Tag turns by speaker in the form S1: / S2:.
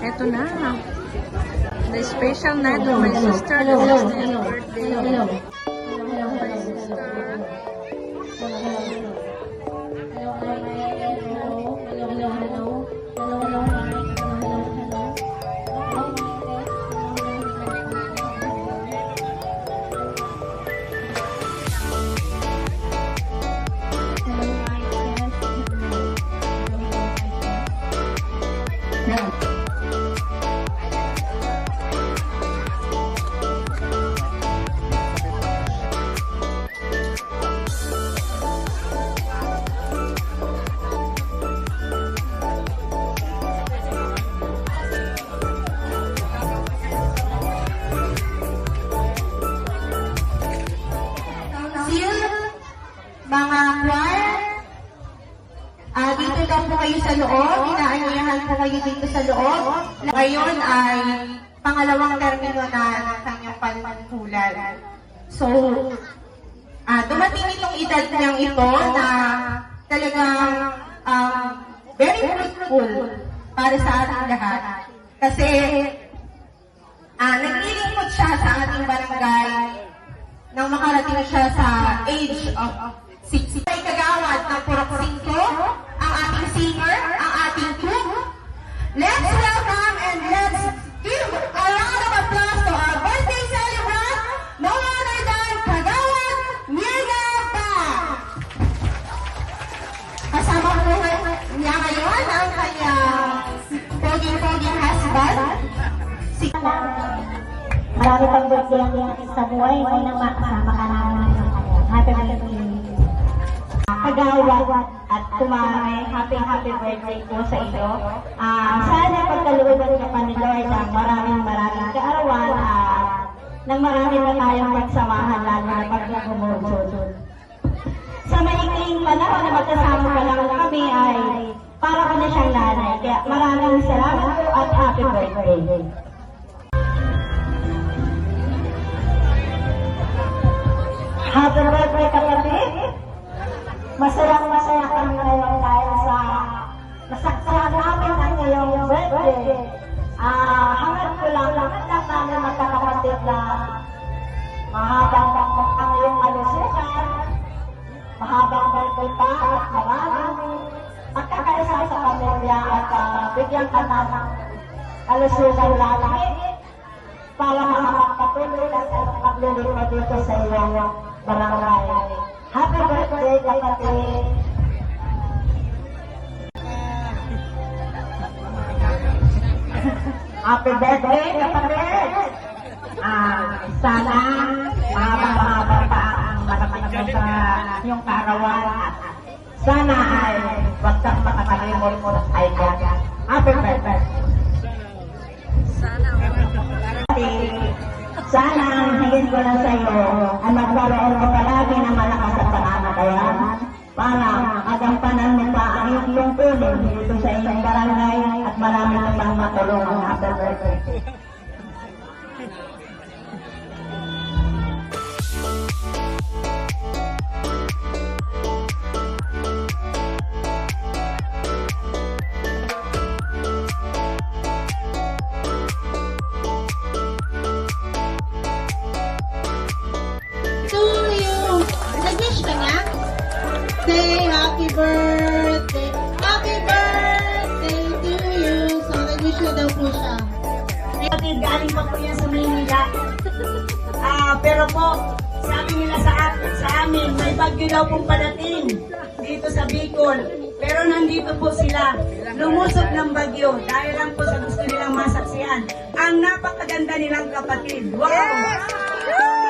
S1: Eto na. The special night of my sister's 60th birthday. My sister.
S2: Mga choir, dito lang po kayo sa loob, inaanyayahan po kayo dito sa loob. Ngayon ay pangalawang termino na ng kanyang pantulan. So, dumating itong edad niyang ito na talagang very fruitful para sa ating lahat. Kasi naglilingkod siya sa ating barangay nang makarating siya sa age of 60. Ay kagawad ng Purok 5, ang ating singer, ang ating crew. Let's welcome and let's give a round of applause to our birthday celebrant, no other than Kagawad Mirna Pa. Kasama po niya ngayon ang kanyang poging husband.
S3: Marami pang birthday sa buhay mo nang makasama ka namin. Happy birthday. Kagawad at kumare, happy birthday po sa iyo. Sana pagkalooban ka pa ni Lord ng maraming kaarawan at nang marami na tayong magsamahan lalo na pagkakumulsod. Sa maikling panahon na magkasama pa lang kami ay para ko na siyang nanay. Kaya maraming salamat po at happy birthday. Happy birthday kapatid! Masayang-masaya kami ngayon dahil sa nasaksihan namin ang iyong birthday. Hangad ko lang namin magkakapatid na mahabang ang iyong malusukan, mahabang birthday pa at maraming magkakaisa sa pamilya at bigyan ka na ng kalusugan lagi para makapagpatuloy at maglulito dito sa iyong barangay. Happy birthday, kapatid! Happy birthday, kapatid! Sana mahaba pa ang malapit sa iyong kaarawan at sana ay huwag kang makakalimot mo ay ka. Happy birthday! Sana ang hingin ko lang sa iyo ay magkaroon ko palagi ng malakas at pananagayan para agampanan mo pa ang iyong tulong dito sa iyong barangay at marami na pang matulungan. Happy birthday!
S2: Say happy birthday to you. So, nag-wish na daw po siya.
S3: Galing pa po yan sa Manila. Pero po, sabi nila sa amin, may bagyo daw pong padating dito sa Bicol. Pero nandito po sila, lumusok ng bagyo dahil lang po sa gusto nilang masaksihan ang napakaganda nilang kapatid. Wow! Yes!